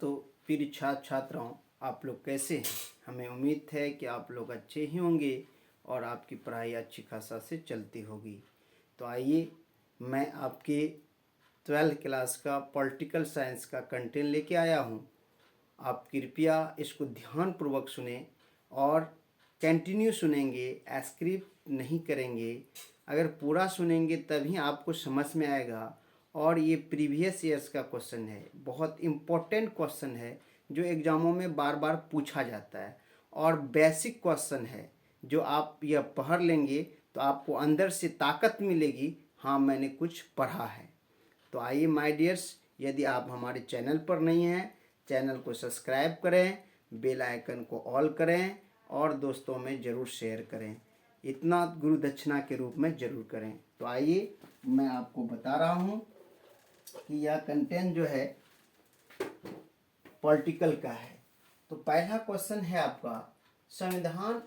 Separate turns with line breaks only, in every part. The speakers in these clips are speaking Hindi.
तो प्रिय छात्र छात्राओं, आप लोग कैसे हैं? हमें उम्मीद है कि आप लोग अच्छे ही होंगे और आपकी पढ़ाई अच्छी खासा से चलती होगी। तो आइए मैं आपके 12th क्लास का पॉलिटिकल साइंस का कंटेंट लेके आया हूँ। आप कृपया इसको ध्यानपूर्वक सुने और कंटिन्यू सुनेंगे, स्क्रिप्ट नहीं करेंगे। अगर पूरा सुनेंगे तभी आपको समझ में आएगा। और ये प्रीवियस ईयर्स का क्वेश्चन है, बहुत इम्पोर्टेंट क्वेश्चन है जो एग्ज़ामों में बार बार पूछा जाता है और बेसिक क्वेश्चन है। जो आप यह पढ़ लेंगे तो आपको अंदर से ताकत मिलेगी, हाँ मैंने कुछ पढ़ा है। तो आइए माय डियर्स, यदि आप हमारे चैनल पर नहीं हैं, चैनल को सब्सक्राइब करें, बेल आइकन को ऑल करें और दोस्तों में ज़रूर शेयर करें। इतना गुरु दक्षिणा के रूप में ज़रूर करें। तो आइए मैं आपको बता रहा हूँ कि यह कंटेंट जो है पॉलिटिकल का है। तो पहला क्वेश्चन है आपका, संविधान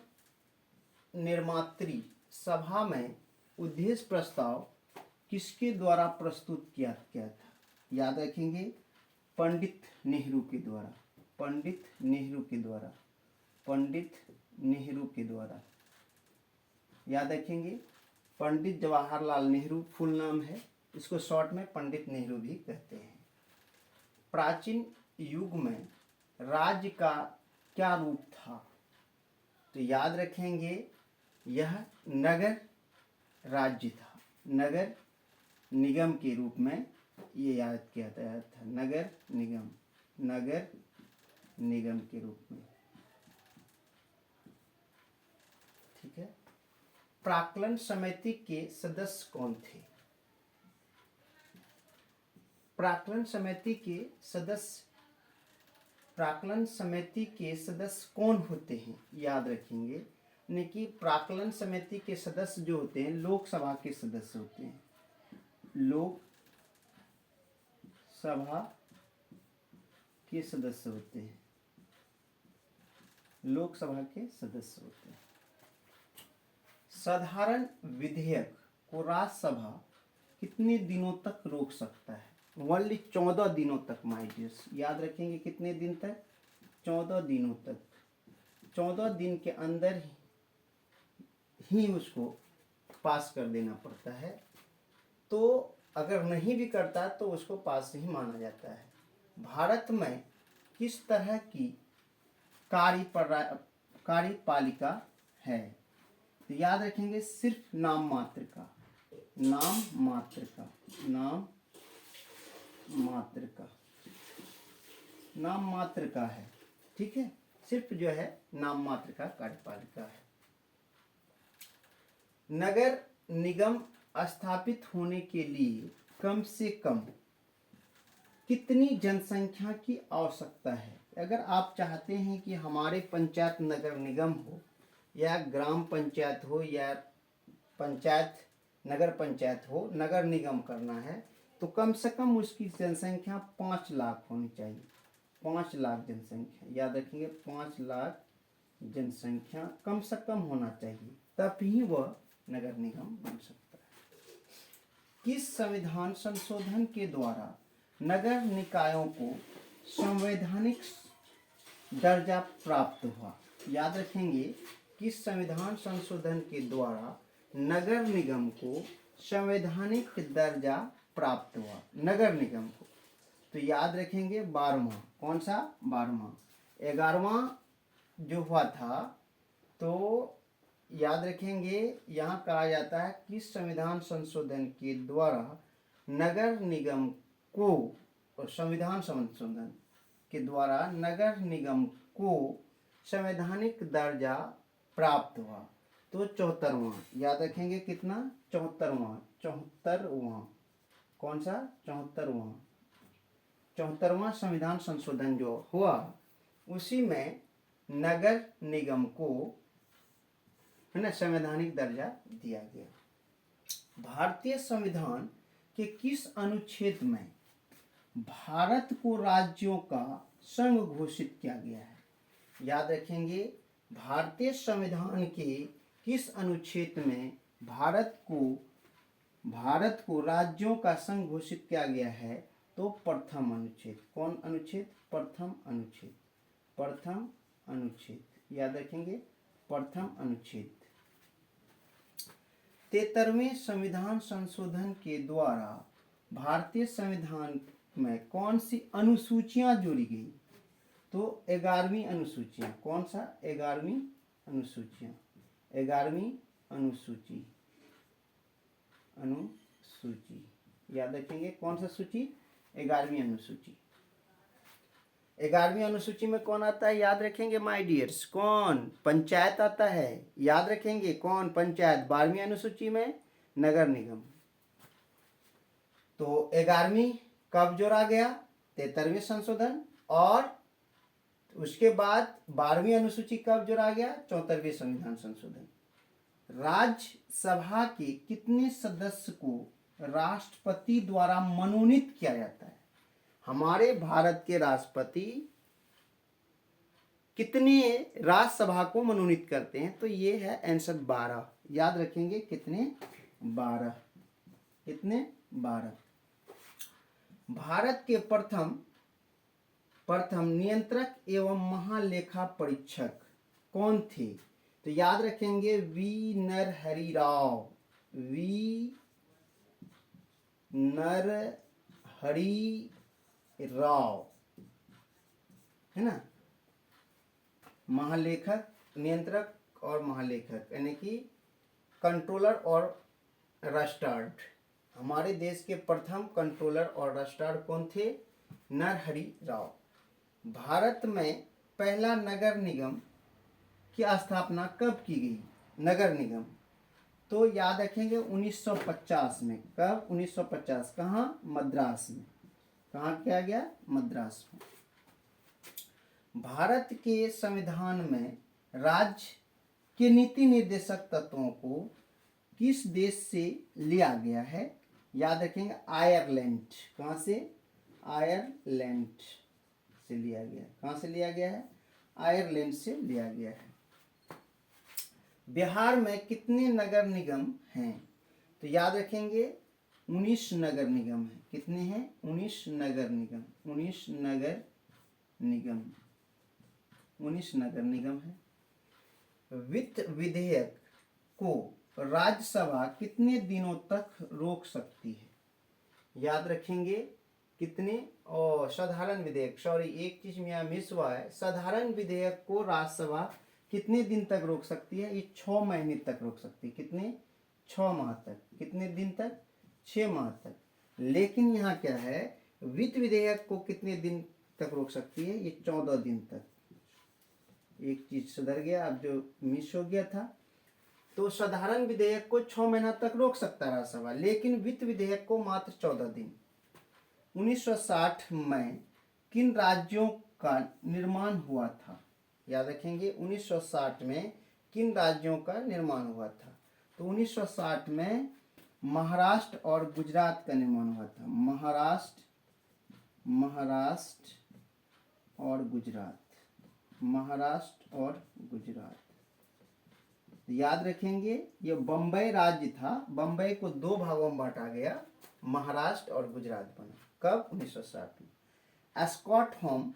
निर्मात्री सभा में उद्देश्य प्रस्ताव किसके द्वारा प्रस्तुत किया गया था? याद रखेंगे, पंडित नेहरू के द्वारा, पंडित नेहरू के द्वारा, पंडित नेहरू के द्वारा। याद रखेंगे, पंडित जवाहरलाल नेहरू फुल नाम है, इसको शॉर्ट में पंडित नेहरू भी कहते हैं। प्राचीन युग में राज्य का क्या रूप था? तो याद रखेंगे, यह नगर राज्य था, नगर निगम के रूप में ये याद किया गया था, नगर निगम, नगर निगम के रूप में। ठीक है। प्राक्कलन समिति के सदस्य कौन थे? प्राक्कलन समिति के सदस्य, प्राक्कलन समिति के सदस्य कौन होते हैं? याद रखेंगे, यानी कि प्राक्कलन समिति के सदस्य जो होते हैं लोकसभा के सदस्य होते हैं, लोकसभा के सदस्य होते हैं, लोकसभा के सदस्य होते हैं। साधारण विधेयक को राज्यसभा कितने दिनों तक रोक सकता है? ओनली 14 दिनों तक माय डियर्स। याद रखेंगे, कितने दिन तक? 14 दिनों तक। 14 दिन के अंदर ही उसको पास कर देना पड़ता है। तो अगर नहीं भी करता तो उसको पास नहीं माना जाता है। भारत में किस तरह की कार्यपालिका है? तो याद रखेंगे, सिर्फ नाम मात्र का, नाम मात्र का, नाम मात्र का, नाम मात्र का है। ठीक है, सिर्फ जो है नाम मात्र का कार्यपालिका है। नगर निगम स्थापित होने के लिए कम से कम कितनी जनसंख्या की आवश्यकता है? अगर आप चाहते हैं कि हमारे पंचायत नगर निगम हो या ग्राम पंचायत हो या पंचायत नगर पंचायत हो, नगर निगम करना है तो कम से कम उसकी जनसंख्या 5 लाख होनी चाहिए। 5 लाख जनसंख्या, याद रखिए, 5 लाख जनसंख्या कम से कम होना चाहिए, तब ही वह नगर निगम बन सकता है। किस संविधान संशोधन के द्वारा नगर निकायों को संवैधानिक दर्जा प्राप्त हुआ? याद रखेंगे, किस संविधान संशोधन के द्वारा नगर निगम को संवैधानिक दर्जा प्राप्त हुआ? नगर निगम को तो याद रखेंगे 12वां। कौन सा? 12वां। 11वां जो हुआ था तो याद रखेंगे, यहाँ कहा जाता है कि संविधान संशोधन के द्वारा नगर निगम को, संविधान संशोधन के द्वारा नगर निगम को संवैधानिक दर्जा प्राप्त हुआ। तो 74वां, याद रखेंगे, कितना? 74वां, 74वां। कौन सा? 74वां। 74वां संविधान संशोधन जो हुआ उसी में नगर निगम को है ना संवैधानिक दर्जा दिया गया। भारतीय संविधान के किस अनुच्छेद में भारत को राज्यों का संघ घोषित किया गया है? याद रखेंगे, भारतीय संविधान के किस अनुच्छेद में भारत को राज्यों का संघ घोषित किया गया है? तो प्रथम अनुच्छेद। कौन अनुच्छेद? प्रथम अनुच्छेद। प्रथम अनुच्छेद याद रखेंगे, प्रथम अनुच्छेद। 73वें संविधान संशोधन के द्वारा भारतीय संविधान में कौन सी अनुसूचियां जोड़ी गई? तो 11वीं अनुसूचियां। कौन सा? 11वीं अनुसूचियां। 11वीं अनुसूची। अनुसूची याद रखेंगे, कौन सा सूची? 11वीं अनुसूची। 11वीं अनुसूची में कौन आता है? याद रखेंगे माय डियर्स, कौन? पंचायत आता है। याद रखेंगे कौन? पंचायत। 12वीं अनुसूची में नगर निगम। तो 11वीं कब जोड़ा गया? 73वें संशोधन। और उसके बाद 12वीं अनुसूची कब जोड़ा गया? 74वें संविधान संशोधन। राज्यसभा के कितने सदस्य को राष्ट्रपति द्वारा मनोनीत किया जाता है? हमारे भारत के राष्ट्रपति कितने राज्यसभा को मनोनीत करते हैं? तो ये है आंसर 12। याद रखेंगे कितने? 12। कितने? 12। भारत के प्रथम नियंत्रक एवं महालेखा परीक्षक कौन थे? तो याद रखेंगे वी नरहरि राव। वी नरहरि राव, है ना। महालेखक, नियंत्रक और महालेखक यानी कि कंट्रोलर और रजिस्ट्रार। हमारे देश के प्रथम कंट्रोलर और रजिस्ट्रार कौन थे? नरहरि राव। भारत में पहला नगर निगम की स्थापना कब की गई? नगर निगम तो याद रखेंगे 1950 में। कब? 1950। कहाँ? मद्रास में। कहाँ किया गया? मद्रास में। भारत के संविधान में राज्य के नीति निर्देशक तत्वों को किस देश से लिया गया है? याद रखेंगे आयरलैंड। कहाँ से? आयरलैंड से लिया गया। कहाँ से लिया गया है? आयरलैंड से लिया गया है। बिहार में कितने नगर निगम हैं? तो याद रखेंगे 19 नगर निगम है। कितने हैं? 19 नगर निगम। 19 नगर निगम। 19 नगर निगम है। वित्त विधेयक को राज्यसभा कितने दिनों तक रोक सकती है? याद रखेंगे कितने? और साधारण विधेयक, सॉरी एक चीज में यहाँ मिस हुआ है। साधारण विधेयक को राज्यसभा कितने दिन तक रोक सकती है? ये 6 महीने तक रोक सकती है। कितने? 6 माह तक। कितने दिन तक? 6 माह तक। लेकिन यहाँ क्या है, वित्त विधेयक को कितने दिन तक रोक सकती है? ये 14 दिन तक। एक चीज सुधर गया, अब जो मिस हो गया था। तो साधारण विधेयक को 6 महीना तक रोक सकता है राज्यसभा, लेकिन वित्त विधेयक को मात्र 14 दिन। 1960 में किन राज्यों का निर्माण हुआ था? याद रखेंगे 1960 में किन राज्यों का निर्माण हुआ था? तो 1960 में महाराष्ट्र और गुजरात का निर्माण हुआ था। महाराष्ट्र और गुजरात। महाराष्ट्र और गुजरात। याद रखेंगे ये बम्बई राज्य था। बम्बई को 2 भागों में बांटा गया, महाराष्ट्र और गुजरात बना। कब? 1960 में। स्टॉकहोम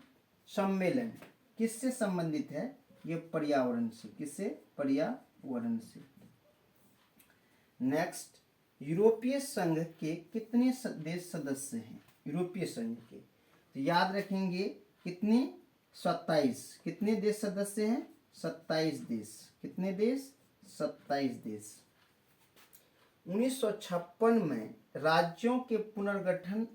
सम्मेलन किससे संबंधित है? ये पर्यावरण से। किससे? पर्यावरण से। नेक्स्ट, यूरोपीय संघ के कितने देश सदस्य हैं? यूरोपीय संघ के तो याद रखेंगे कितने? 27। कितने देश सदस्य हैं? 27 देश। कितने देश? 27 देश। 1956 में राज्यों के पुनर्गठन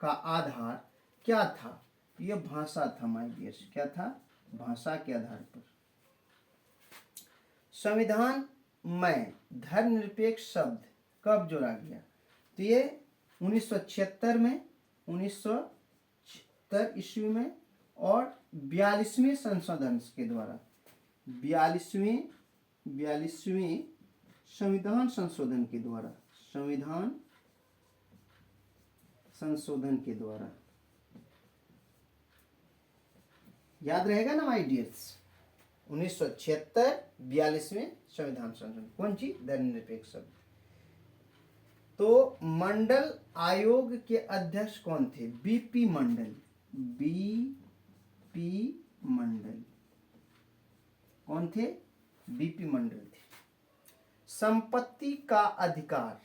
का आधार क्या था? यह भाषा था माय डियर्स। क्या था? भाषा के आधार पर। संविधान में धर्मनिरपेक्ष शब्द कब जोड़ा गया? तो ये 1976 में, 1976 ईस्वी में और 42वें संशोधन के द्वारा। 42वें संविधान संशोधन के द्वारा। संविधान संशोधन के द्वारा। याद रहेगा ना माय डियर्स? 1976 42वें संविधान संशोधन। कौन सी? धर्मनिरपेक्ष शब्द। तो मंडल आयोग के अध्यक्ष कौन थे? बीपी मंडल। बीपी मंडल कौन थे? बीपी मंडल थे। संपत्ति का अधिकार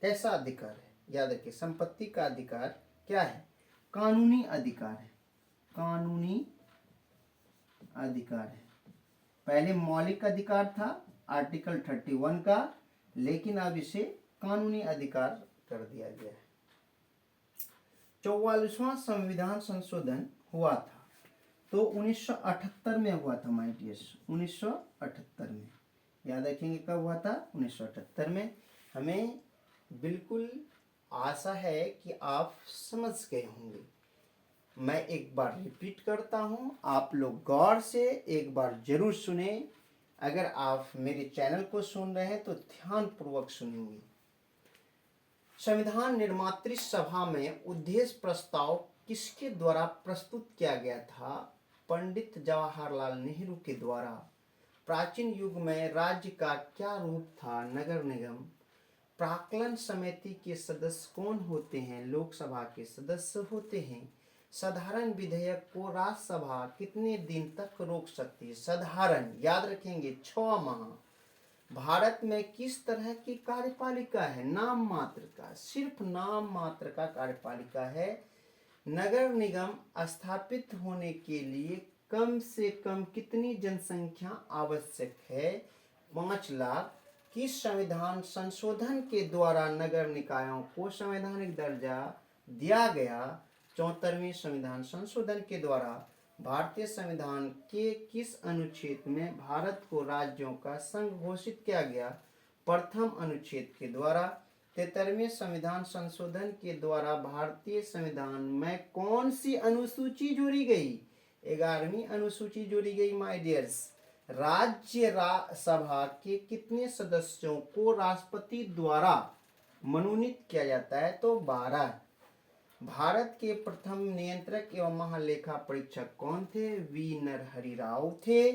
कैसा अधिकार है? याद रखिए, संपत्ति का अधिकार क्या है? कानूनी अधिकार है। कानूनी अधिकार है। पहले मौलिक अधिकार था आर्टिकल 31 का, लेकिन अब इसे कानूनी अधिकार कर दिया गया है। 44वां संविधान संशोधन हुआ था तो 1978 में हुआ था माय डियर्स, 1978 में। याद रखेंगे कब हुआ था? 1978 में। हमें बिल्कुल आशा है कि आप समझ गए होंगे। मैं एक बार रिपीट करता हूँ, आप लोग गौर से एक बार जरूर सुने। अगर आप मेरे चैनल को सुन रहे हैं तो ध्यानपूर्वक सुनेंगे। संविधान निर्मात्री सभा में उद्देश्य प्रस्ताव किसके द्वारा प्रस्तुत किया गया था? पंडित जवाहरलाल नेहरू के द्वारा। प्राचीन युग में राज्य का क्या रूप था? नगर निगम। प्राक्कलन समिति के सदस्य कौन होते हैं? लोकसभा के सदस्य होते हैं। साधारण विधेयक को राज्यसभा कितने दिन तक रोक सकती है? साधारण, याद रखेंगे, 6 माह। भारत में किस तरह की कार्यपालिका है? नाम मात्र का, सिर्फ नाम मात्र का कार्यपालिका है। नगर निगम स्थापित होने के लिए कम से कम कितनी जनसंख्या आवश्यक है? 5 लाख। किस संविधान संशोधन के द्वारा नगर निकायों को संवैधानिक दर्जा दिया गया? 74वें संविधान संशोधन के द्वारा। भारतीय संविधान के किस अनुच्छेद में भारत को राज्यों का संघ घोषित किया गया? प्रथम अनुच्छेद के द्वारा। 73वें संविधान संशोधन के द्वारा भारतीय संविधान में कौन सी अनुसूची जोड़ी गई? 11वीं अनुसूची जोड़ी गई माय डियर्स। राज्य सभा के कितने सदस्यों को राष्ट्रपति द्वारा मनोनीत किया जाता है? तो 12। भारत के प्रथम नियंत्रक एवं महालेखा परीक्षक कौन थे? वी नरहरि राव थे।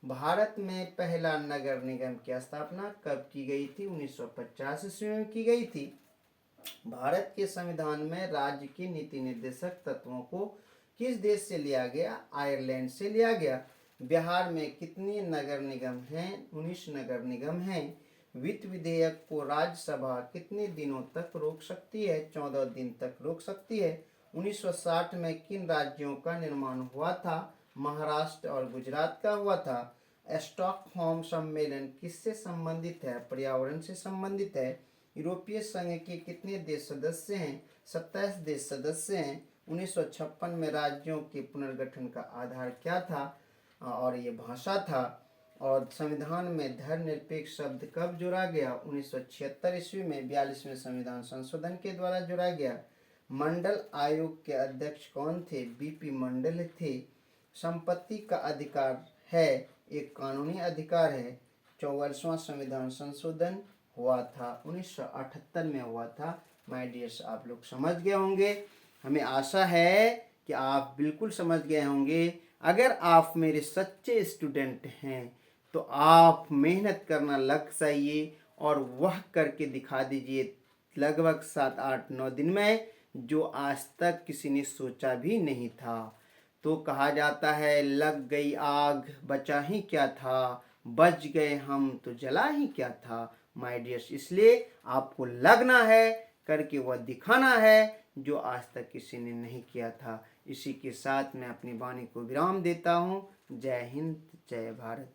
भारत में पहला नगर निगम की स्थापना कब की गई थी? 1950 ईस्वी में की गई थी। भारत के संविधान में राज्य के नीति निर्देशक तत्वों को किस देश से लिया गया? आयरलैंड से लिया गया। बिहार में कितने नगर निगम हैं? 19 नगर निगम हैं। वित्त विधेयक को राज्यसभा कितने दिनों तक रोक सकती है? 14 दिन तक रोक सकती है। 1960 में किन राज्यों का निर्माण हुआ था? महाराष्ट्र और गुजरात का हुआ था। स्टॉकहोम सम्मेलन किससे संबंधित है? पर्यावरण से संबंधित है। यूरोपीय संघ के कितने देश सदस्य हैं? 27 देश सदस्य हैं। 1956 में राज्यों के पुनर्गठन का आधार क्या था? और ये भाषा था। और संविधान में धर्मनिरपेक्ष शब्द कब जोड़ा गया? 1976 ईस्वी में 42वें संविधान संशोधन के द्वारा जोड़ा गया। मंडल आयोग के अध्यक्ष कौन थे? बीपी मंडल थे। संपत्ति का अधिकार है, एक कानूनी अधिकार है। 44वां संविधान संशोधन हुआ था 1978 में हुआ था। माय डियर्स, आप लोग समझ गए होंगे। हमें आशा है कि आप बिल्कुल समझ गए होंगे। अगर आप मेरे सच्चे स्टूडेंट हैं तो आप मेहनत करना लग जाइए और वह करके दिखा दीजिए लगभग 7, 8, 9 दिन में, जो आज तक किसी ने सोचा भी नहीं था। तो कहा जाता है, लग गई आग बचा ही क्या था, बच गए हम तो जला ही क्या था। माय डियर्स, इसलिए आपको लगना है, करके वह दिखाना है जो आज तक किसी ने नहीं किया था। इसी के साथ मैं अपनी वाणी को विराम देता हूँ। जय हिंद, जय भारत।